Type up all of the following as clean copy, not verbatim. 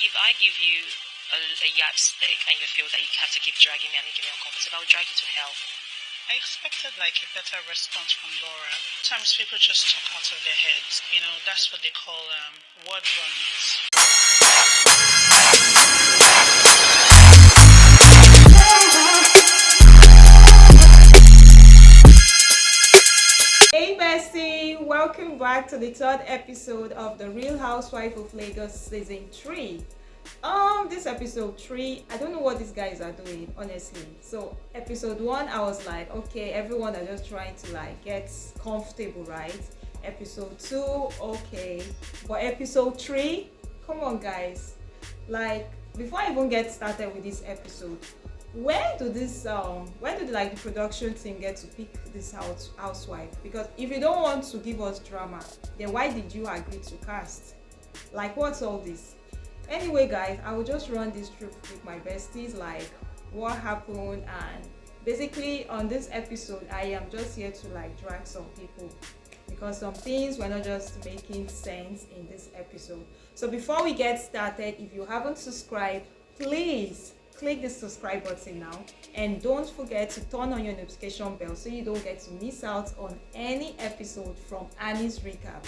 if I give you a yardstick and you feel that you have to keep dragging me and making me uncomfortable, I'll drag you to hell. I expected like a better response from Laura. Sometimes people just talk out of their heads. That's what they call word vomits. Hey bestie, welcome back to the third episode of the Real Housewives of Lagos season 3. This episode 3, I don't know what these guys are doing, honestly. So episode 1, I was like, okay, everyone are just trying to get comfortable, right? Episode 2, okay, but episode 3, come on guys. Before I even get started with this episode, where do the production team get to pick this housewife? Because if you don't want to give us drama, then why did you agree to cast? What's all this? Anyway guys, I will just run this through with my besties, what happened, and basically on this episode I am just here to drag some people because some things were not just making sense in this episode. So before we get started, if you haven't subscribed, please click the subscribe button now, and don't forget to turn on your notification bell so you don't get to miss out on any episode from Annie's recap.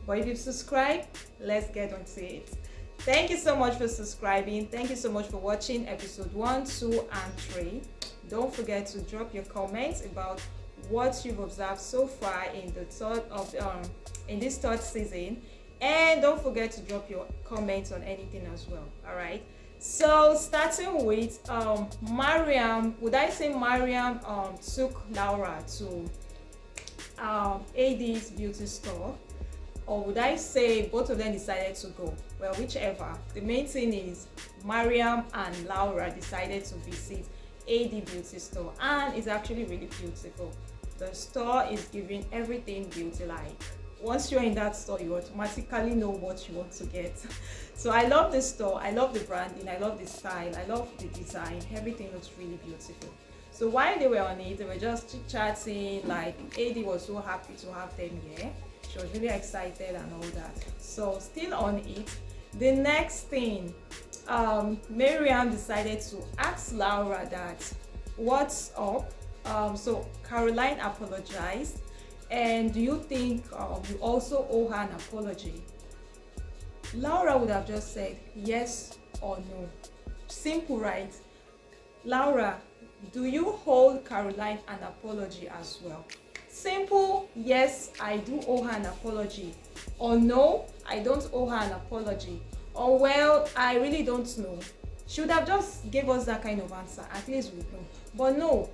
But if you've subscribed, let's get on to it. Thank you so much for subscribing. Thank you so much for watching episode 1, 2 and 3. Don't forget to drop your comments about what you've observed so far in this third season, and don't forget to drop your comments on anything as well. All right, so starting with Mariam, would I say Mariam took Laura to AD's beauty store, or would I say both of them decided to go? Well, whichever. The main thing is Mariam and Laura decided to visit AD beauty store, and it's actually really beautiful. The store is giving everything beauty. Once you're in that store, you automatically know what you want to get. So I love the store, I love the branding, I love the style, I love the design. Everything looks really beautiful. So while they were on it, they were just chit-chatting. AD was so happy to have them here. She was really excited and all that. So still on it, the next thing, Mariam decided to ask Laura that what's up. So Caroline apologized, and do you think you also owe her an apology? Laura would have just said yes or no. Simple, right? Laura, do you hold Caroline an apology as well? Simple, yes, I do owe her an apology. Or no, I don't owe her an apology. Or well, I really don't know. She would have just gave us that kind of answer, at least we know. But no,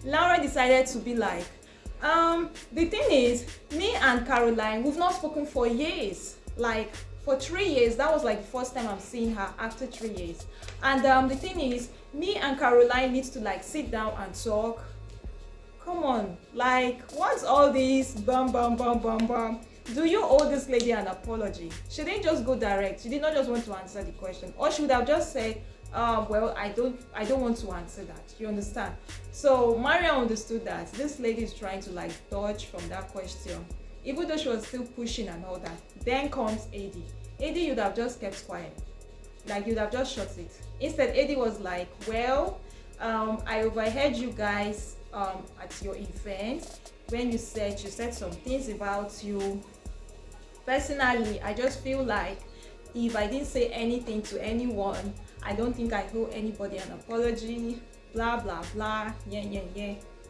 Laura decided to be the thing is, me and Caroline, we've not spoken for years. For 3 years, that was the first time I'm seeing her after 3 years. And the thing is, me and Caroline need to sit down and talk. Come on, what's all this bam bam bam bam bam? Do you owe this lady an apology? She didn't just go direct. She did not just want to answer the question, or she would have just said, well, I don't want to answer that. You understand? So Mariam understood that this lady is trying to dodge from that question, even though she was still pushing and all that. Then comes AD. AD, you'd have just kept quiet. You'd have just shut it. Instead, AD was well, I overheard you guys at your event when you said some things about you. Personally, I just feel if I didn't say anything to anyone, I don't think I owe anybody an apology. Blah blah blah. Yeah.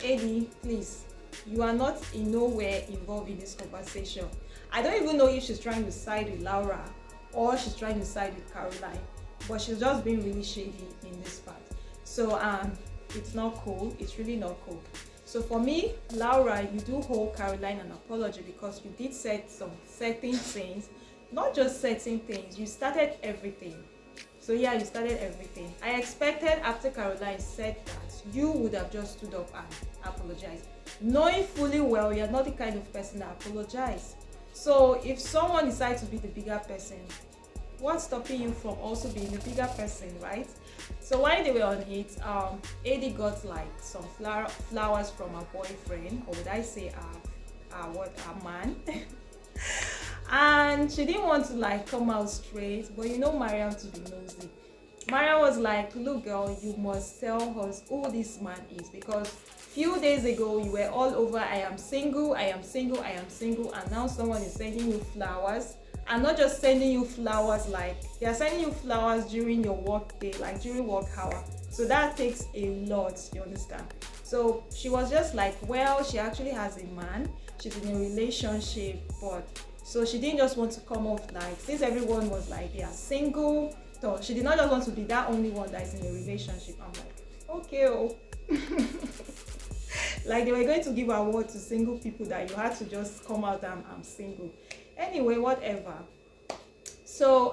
AD, please, you are not in nowhere involved in this conversation. I don't even know if she's trying to side with Laura or she's trying to side with Caroline, but she's just being really shady in this part. So it's not cool. It's really not cool. So for me, Laura, you do owe Caroline an apology because you did say some certain things, not just certain things. You started everything. So yeah, you started everything. I expected after Caroline said that, you would have just stood up and apologized, knowing fully well you're not the kind of person that apologizes. So if someone decides to be the bigger person, what's stopping you from also being the bigger person, right? So while they were on it, AD got some flowers from her boyfriend, or would I say a man? And she didn't want to like come out straight, but you know Mariam to be nosy. Mariam was like, look girl, you must tell us who this man is, because few days ago you were all over, I am single, I am single, I am single, and now someone is sending you flowers. And not just sending you flowers, like they are sending you flowers during your work day, like during work hour. So that takes a lot, you understand? So she was just like, well, she actually has a man, she's in a relationship, but so she didn't just want to come off like, since everyone was like they are single, so she did not just want to be that only one that is in a relationship. I'm like, okay, oh. Like they were going to give award to single people that you had to just come out and I'm single. Anyway, whatever. So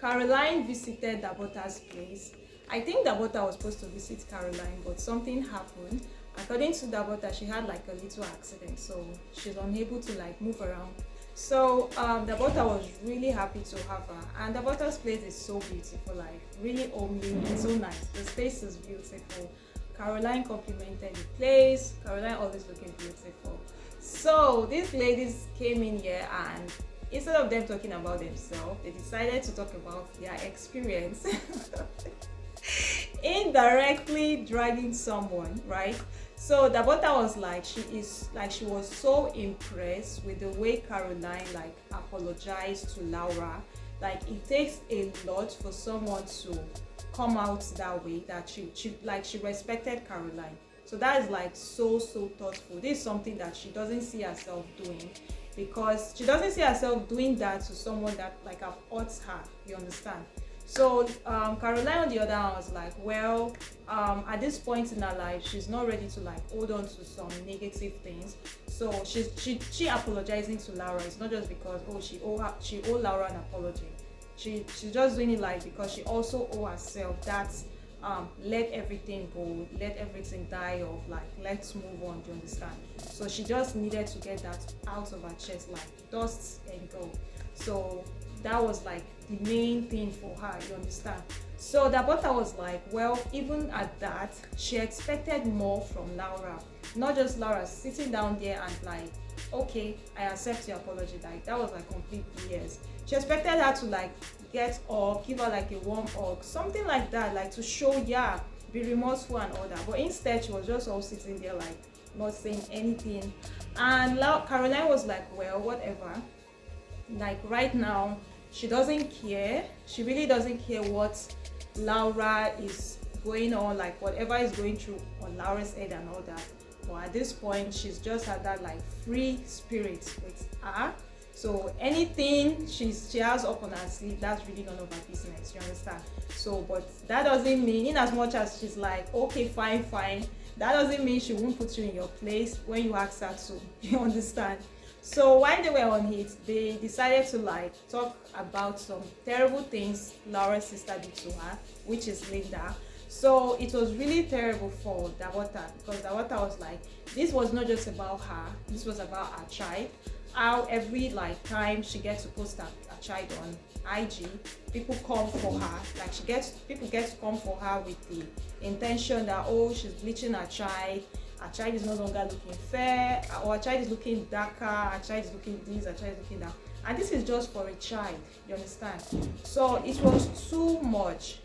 Caroline visited Dabota's place. I think Dabota was supposed to visit Caroline, but something happened. According to Dabota, she had like a little accident, so she's unable to like move around. So Dabota was really happy to have her, and Dabota's place is so beautiful, like really homely and so nice. The space is beautiful. Caroline complimented the place. Caroline always looking beautiful. So these ladies came in here, and instead of them talking about themselves, they decided to talk about their experience. Indirectly dragging someone, right? So Dabota was like, she was so impressed with the way Caroline like apologized to Laura. Like it takes a lot for someone to come out that way, that she respected Caroline. So that is like so thoughtful. This is something that she doesn't see herself doing, because she doesn't see herself doing that to someone that like have hurt her, you understand? So Caroline on the other hand was like, well, at this point in her life, she's not ready to like hold on to some negative things. So she apologizing to Laura. It's not just because she owe Laura an apology. She's just doing it like because she also owe herself that let everything go, let everything die off, like let's move on, do you understand? So she just needed to get that out of her chest, like dust and go. So that was like the main thing for her, you understand? So Dabota was like, well, even at that, she expected more from Laura. Not just Laura sitting down there and like, okay, I accept your apology. Like that was like complete BS. She expected her to like get up, give her like a warm hug, something like that, like to show, yeah, be remorseful and all that. But instead, she was just all sitting there like not saying anything. And Caroline was like, well, whatever. Like right now, she doesn't care. She really doesn't care what Laura is going on, like whatever is going through on Laura's head and all that. But at this point, she's just had that like free spirit with her. So anything she has up on her sleeve, that's really none of her business, you understand? So, but that doesn't mean, in as much as she's like, okay, fine, that doesn't mean she won't put you in your place when you ask her to, you understand? So while they were on it, they decided to like talk about some terrible things Laura's sister did to her, which is Linda. So it was really terrible for Dabota, because Dabota was like, this was not just about her, this was about her child. How every like time she gets to post her child on IG, people come for her, like people get to come for her with the intention that, oh, she's bleaching her child is no longer looking fair, or her child is looking darker, her child is looking this, her child is looking that. And this is just for a child, you understand? So it was too much.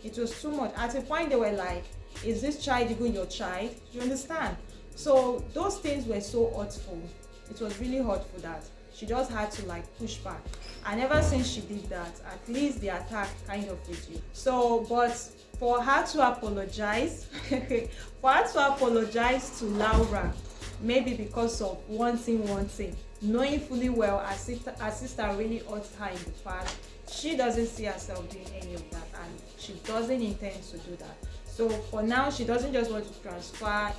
At a point they were like, is this child even your child? You understand? So those things were so hurtful. It was really hurtful that she just had to like push back. And ever since she did that, at least the attack kind of reduced. So, but for her to apologize, to Laura, maybe because of one thing, knowing fully well her sister really hurt her in the past, she doesn't see herself doing any of that, and she doesn't intend to do that. So for now, she doesn't just want to transfer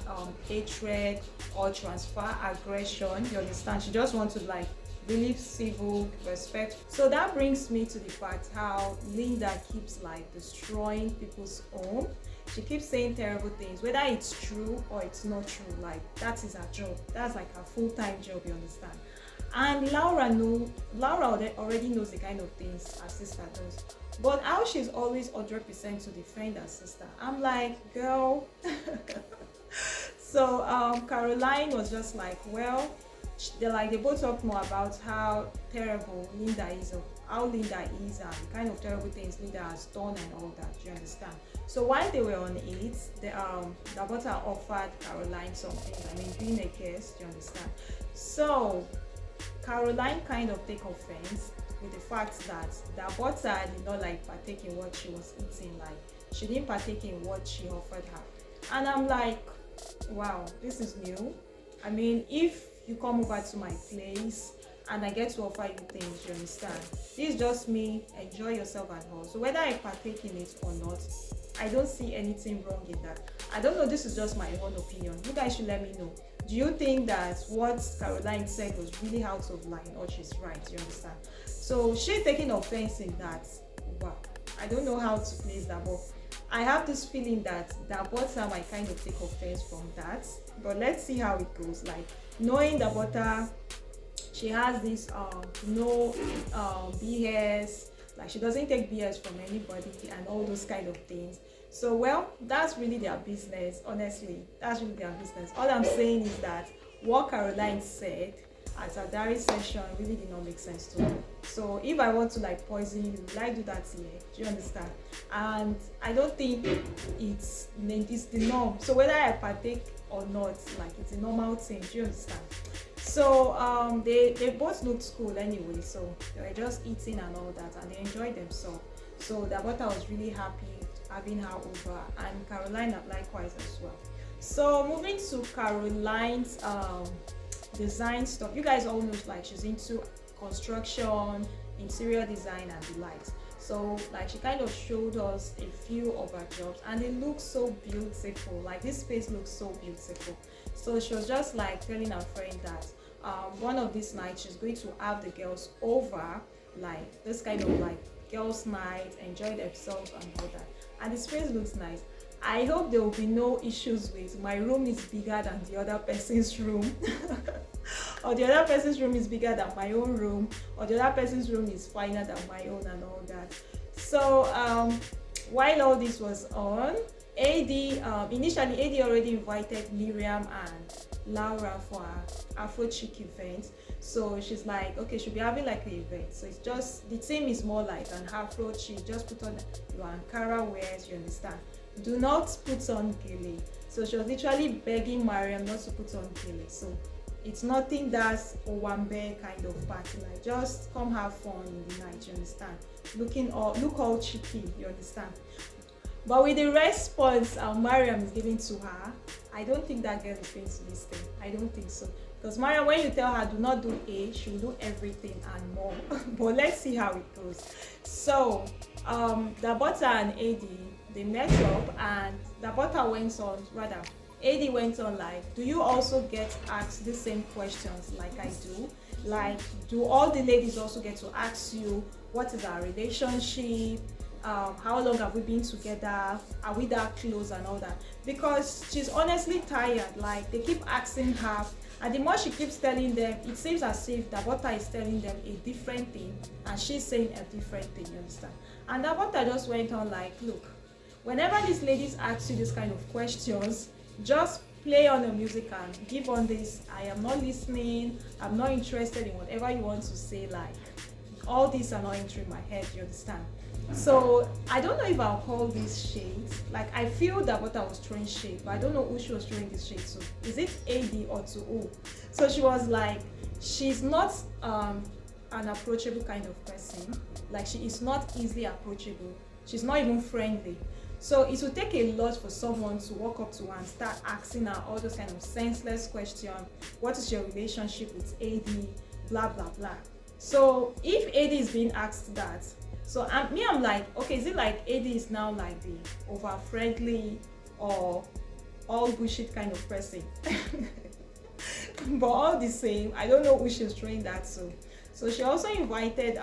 hatred or transfer aggression, you understand? She just wants to like really civil respect. So that brings me to the fact how Linda keeps like destroying people's home. She keeps saying terrible things, whether it's true or it's not true. Like that is her job. That's like her full-time job, you understand? And Laura already knows the kind of things her sister does. But how she's always 100% to defend her sister, I'm like, girl. So Caroline was just like, well, they both talk more about how terrible Linda is, or how Linda is, and the kind of terrible things Linda has done and all that. Do you understand? So while they were on it, the butter offered Caroline something. I mean, being a guest. Do you understand? So Caroline kind of take offense with the fact that the butter did not like partake in what she was eating. Like, she didn't partake in what she offered her. And I'm like, wow, this is new. I mean, if you come over to my place and I get to offer you things, you understand? This is just me, enjoy yourself and all. So whether I partake in it or not, I don't see anything wrong in that. I don't know, this is just my own opinion. You guys should let me know. Do you think that what Caroline said was really out of line, or she's right? You understand? So she taking offense in that. Wow, I don't know how to place that, but I have this feeling that butter might kind of take offense from that. But let's see how it goes. Like, knowing the butter, she has this no BS, like she doesn't take BS from anybody and all those kind of things. So well, that's really their business. Honestly, that's really their business. All I'm saying is that what Caroline said at a diary session really did not make sense to me. So if I want to like poison you, will I do that here? Do you understand? And I don't think it's the norm. So whether I partake or not, like, it's a normal thing. Do you understand? So they both looked cool anyway. So they were just eating and all that, and they enjoyed themselves. So the butter was really happy having her over, and Caroline likewise as well. So moving to Caroline's design stuff. You guys all know, like, she's into construction, interior design and the likes. So like, she kind of showed us a few of her jobs, and it looks so beautiful. Like, this space looks so beautiful. So she was just like telling her friend that one of these nights she's going to have the girls over, like this kind of like girls night, enjoy themselves and all that. And the space looks nice. I hope there will be no issues with my room is bigger than the other person's room or the other person's room is bigger than my own room, or the other person's room is finer than my own and all that. So while all this was on, initially AD already invited Mariam and Laura for her Afro-chick event. So she's like, okay, she'll be having like an event. So it's just, the theme is more like an Afro-chick. Just put on your Ankara wears, you understand? Do not put on gele. So she was literally begging Mariam not to put on gele. So it's nothing that's Owambe kind of party. Like, just come have fun in the night, you understand? Look all cheeky, you understand? But with the response Mariam is giving to her, I don't think that girl is going to listen. I don't think so. Because Mariam, when you tell her do not do A, she will do everything and more. But let's see how it goes. So the butter and AD, they met up, and the butter went on, rather AD went on like, do you also get asked the same questions like I do? Like, do all the ladies also get to ask you what is our relationship? How long have we been together? Are we that close and all that? Because she's honestly tired. Like, they keep asking her, and the more she keeps telling them, it seems as if the butter is telling them a different thing and she's saying a different thing, you understand? And the butter just went on like, look, whenever these ladies ask you this kind of questions, just play on the music and give on this, I am not listening, I'm not interested in whatever you want to say. Like, all these are not entering my head, you understand? So I don't know if I'll call these shades. Like, I feel that butter was throwing shade, but I don't know who she was throwing this shade to. Is it AD or to who? So she was like, she's not an approachable kind of person. Like, she is not easily approachable. She's not even friendly. So it will take a lot for someone to walk up to her and start asking her all those kind of senseless questions. What is your relationship with AD? Blah blah blah. So if AD is being asked that, so I'm like, okay, is it like AD is now like the over friendly or all bullshit kind of person? But all the same, I don't know who she's throwing that to. So she also invited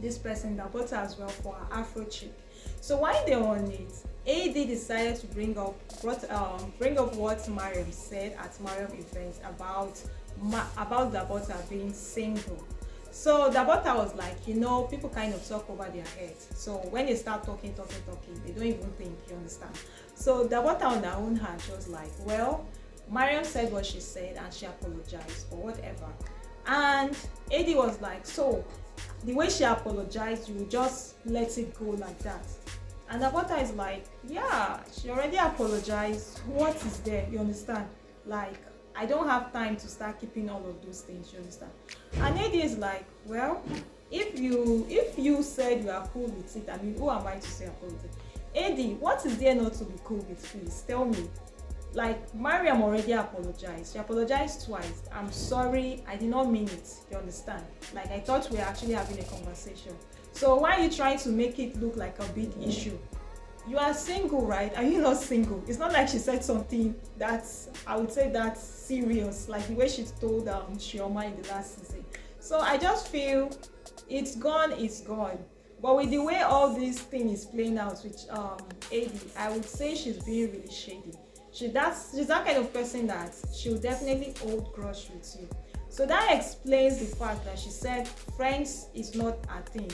this person, that butter, as well for her Afro-chick. So while they're on it, AD decided to bring up what Mariam said at Mariam event about the butter being single. So the butter was like, people kind of talk over their heads. So when they start talking, they don't even think, you understand? So the butter on her own hand, she was like, well, Mariam said what she said and she apologized or whatever. And Adi was like, so the way she apologized, you just let it go like that. And Abota is like, yeah, she already apologized. What is there? You understand? Like, I don't have time to start keeping all of those things, you understand? And Adi is like, well, if you said you are cool with it, I mean, who am I to say I'm cool with it? Adi, what is there not to be cool with, please? Tell me. Like, Mariam already apologized. She apologized twice. I'm sorry, I did not mean it. You understand? Like, I thought we were actually having a conversation. So why are you trying to make it look like a big issue? You are single, right? Are you not single? It's not like she said something that's, I would say, that's serious, like the way she told Chioma in the last season. So I just feel it's gone, it's gone. But with the way all this thing is playing out with Adi, I would say she's being really shady. She's that kind of person that she'll definitely hold grudge with you. So that explains the fact that she said friends is not a thing.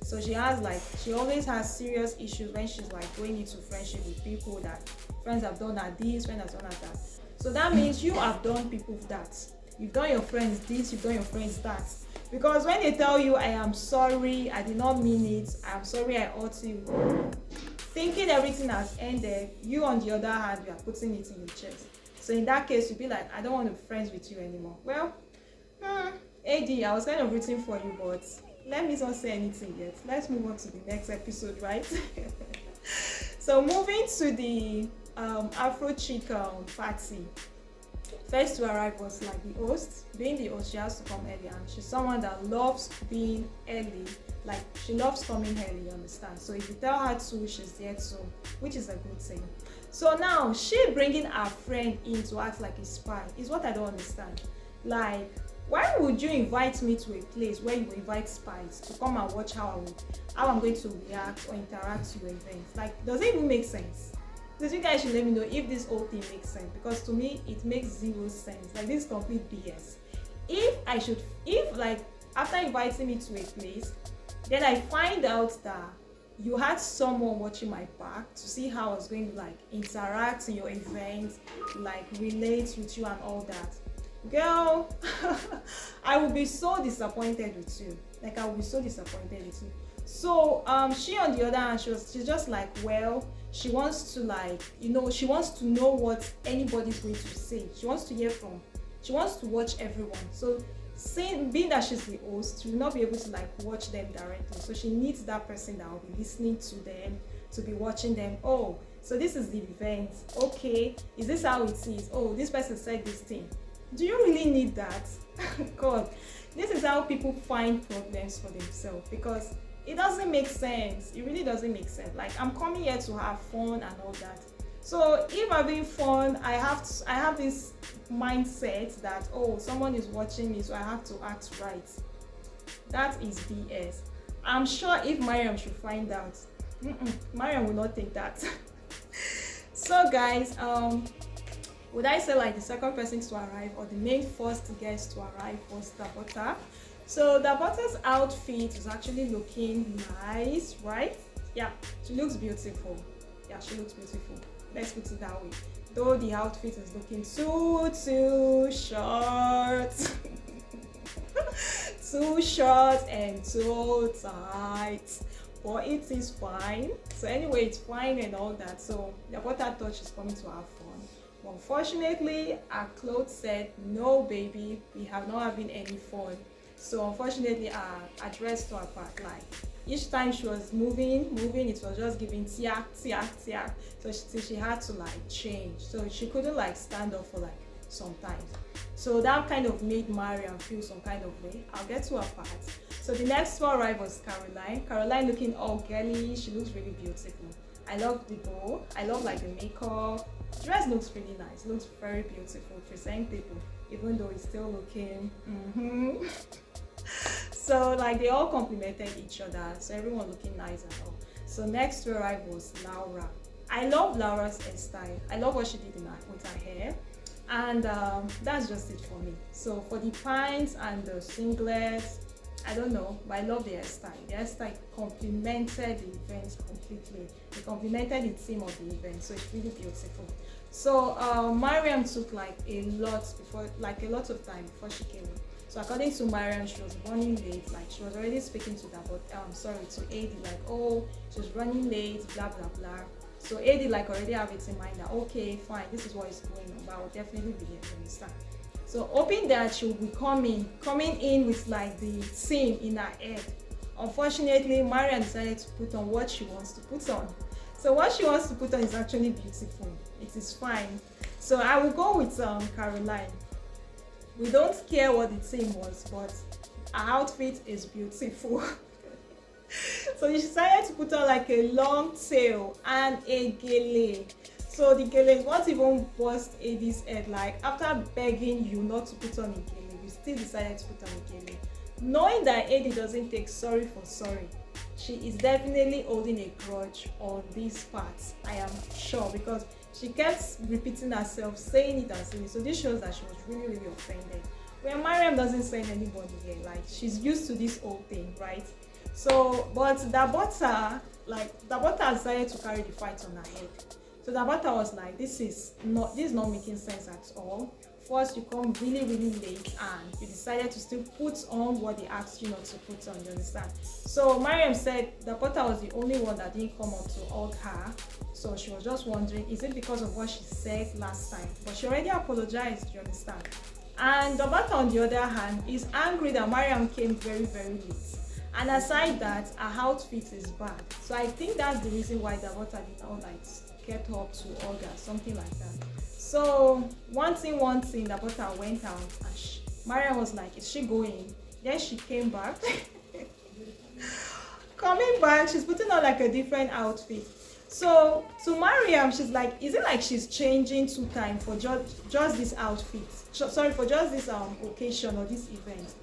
So she always has serious issues when she's like going into friendship with people that friends have done at this, friends have done at that. So that means you have done people that. You've done your friends this, you've done your friends that. Because when they tell you, I am sorry, I did not mean it, I'm sorry I hurt you, thinking everything has ended, you on the other hand, you are putting it in your chest. So in that case, you'll be like, I don't want to be friends with you anymore. Well, AD, I was kind of rooting for you, but let me not say anything yet. Let's move on to the next episode, right? So moving to the Afro-chick party. First to arrive was like the host. Being the host, she has to come early, and she's someone that loves being early. Like, she loves coming early, you understand? So if you tell her to, she's there too, which is a good thing. So now, she bringing her friend in to act like a spy is what I don't understand. Like, why would you invite me to a place where you invite spies to come and watch how I'm going to react or interact to your event? Like, does it even make sense? Because you guys should let me know if this whole thing makes sense, because to me it makes zero sense. Like, this is complete BS. If like after inviting me to a place, then I find out that you had someone watching my back to see how I was going to like interact in your event, like relate with you and all that, girl, I would be so disappointed with you. Like, I would be so disappointed with you. So she on the other hand, she's just like, well, she wants to like, she wants to know what anybody's going to say. She wants to watch everyone. So being that she's the host, she will not be able to like watch them directly. So she needs that person that will be listening to them, to be watching them. Oh, so this is the event. Okay, is this how it is? Oh, this person said this thing. Do you really need that? God, this is how people find problems for themselves, because it doesn't make sense. It really doesn't make sense. Like, I'm coming here to have fun and all that. So if I'm having fun, I have this mindset that, oh, someone is watching me, so I have to act right. That is BS. I'm sure if Mariam should find out, Mariam will not take that. So guys, would I say like the second person to arrive or the main first guest to arrive was Dabota. So Dabota's outfit is actually looking nice, right? Yeah, she looks beautiful. Yeah, she looks beautiful. Let's put it that way. Though the outfit is looking too short. Too short and too tight. But it is fine. So anyway, it's fine and all that. So Dabota thought she's coming to have fun. Unfortunately, our clothes said, no baby, we have not having any fun. So unfortunately, our dress tore apart. Like, each time she was moving, it was just giving tiak. So she had to like change. So she couldn't like stand up for like some time. So that kind of made Mariam feel some kind of way. I'll get to her part. So the next to arrive was Caroline. Caroline looking all girly. She looks really beautiful. I love the bow. I love like the makeup. The dress looks really nice. It looks very beautiful. Presentable, even though it's still looking. So like they all complimented each other. So everyone looking nice and all. So next to arrive was Laura. I love Laura's hairstyle. I love what she did with her hair. And that's just it for me. So for the pants and the singlets, I don't know, but I love the hairstyle. The hairstyle complemented the event completely. It complemented the theme of the event, so it's really beautiful. So Mariam took like a lot of time before she came in. So according to Mariam, she was running late. Like she was already speaking to that, but to Adi, like, oh, she was running late, blah blah blah. So Adi like already have it in mind that okay, fine, this is what is going on, but I will definitely be here. You understand? So hoping that she will be coming in with like the theme in her head. Unfortunately, Mariam decided to put on what she wants to put on. So what she wants to put on is actually beautiful. It is fine. So I will go with Caroline. We don't care what the theme was, but her outfit is beautiful. So she decided to put on like a long tail and a gele. So the gele is what even burst Adi's head. Like after begging you not to put on a gele, you still decided to put on a gele. Knowing that Adi doesn't take sorry for sorry, she is definitely holding a grudge on these parts. I am sure, because she kept repeating herself, saying it and saying it. So this shows that she was really, really offended. When Mariam doesn't send anybody here, like she's used to this whole thing, right? So, but Dabota decided to carry the fight on her head. So Dabota was like, this is not making sense at all. First, you come really, really late and you decided to still put on what they asked you not to put on, you understand? So Mariam said Dabota was the only one that didn't come up to hug her. So she was just wondering, is it because of what she said last time? But she already apologized, you understand? And Dabota, on the other hand, is angry that Mariam came very, very late. And aside that, her outfit is bad. So I think that's the reason why Dabota did not like get up to hug her, something like that. So one thing, Dabota went out and Mariam was like, is she going? Then she came back. Coming back, she's putting on like a different outfit. So to Mariam, she's like, is it like she's changing 2 times for just this outfit? Sorry, for just this occasion or this event.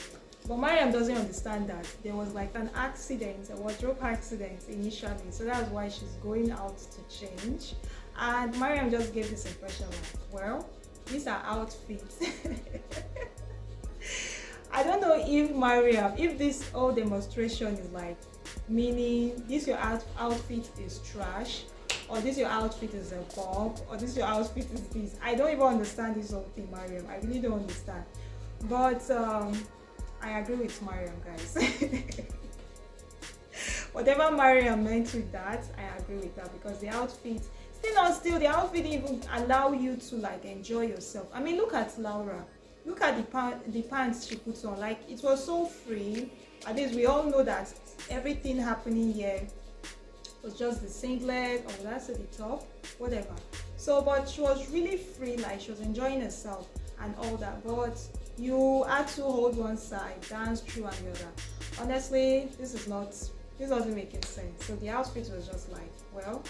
But Mariam doesn't understand that there was like an accident, a wardrobe accident initially. So that's why she's going out to change. And Mariam just gave this impression like, well, these are outfits. I don't know if Mariam, if this whole demonstration is like, meaning this your outfit is trash, or this your outfit is a bomb, or this your outfit is this. I don't even understand this whole thing, Mariam. I really don't understand. But I agree with Mariam, guys. Whatever Mariam meant with that, I agree with that, because the outfit, the outfit even allow you to like enjoy yourself. I mean, look at Laura. Look at the pants she puts on. Like, it was so free. At least we all know that everything happening here was just the singlet, or that's at the top, whatever. So, but she was really free, like she was enjoying herself and all that. But you had to hold one side, dance through and the other. Honestly, this doesn't make any sense. So the outfit was just like, well,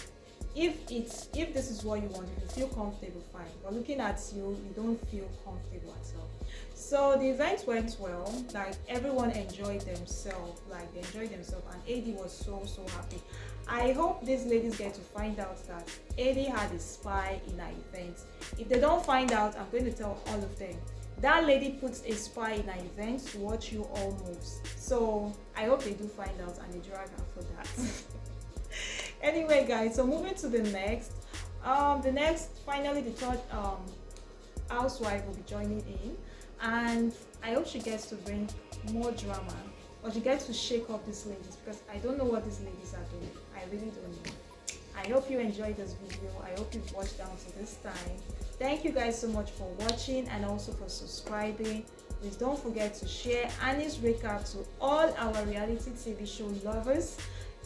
if this is what you want, if you feel comfortable, fine. But looking at you don't feel comfortable at all. So the event went well. Like, everyone enjoyed themselves. Like, they enjoyed themselves, and Adi was so happy. I hope these ladies get to find out that Adi had a spy in her event. If they don't find out, I'm going to tell all of them. That lady puts a spy in her event to watch you all moves. So I hope they do find out and they drag her for that. Anyway, guys, so moving to the next. Finally, the third housewife will be joining in, and I hope she gets to bring more drama, or she gets to shake up these ladies, because I don't know what these ladies are doing. I really don't know. I hope you enjoyed this video. I hope you've watched down to this time. Thank you guys so much for watching and also for subscribing. Please don't forget to share Annie's recap to all our reality TV show lovers,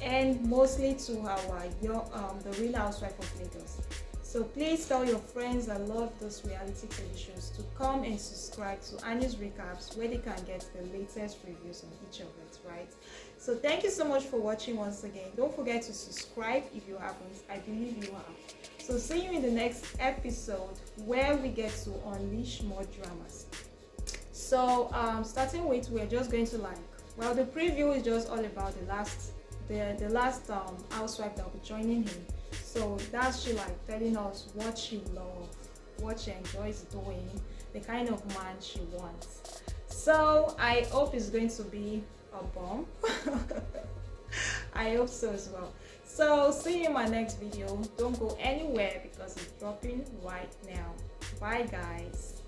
and mostly to our the Real Housewife of Lagos. So please tell your friends that love those reality TV shows to come and subscribe to Annie's recaps, where they can get the latest reviews on each of it, right? So thank you so much for watching once again. Don't forget to subscribe if you haven't. I believe you have. So see you in the next episode, where we get to unleash more dramas. So starting with, we're just going to the preview is just all about the last housewife that will be joining him. So that's she like telling us what she loves, what she enjoys doing, the kind of man she wants. So I hope it's going to be a bomb. I hope so as well. So see you in my next video. Don't go anywhere because it's dropping right now. Bye guys.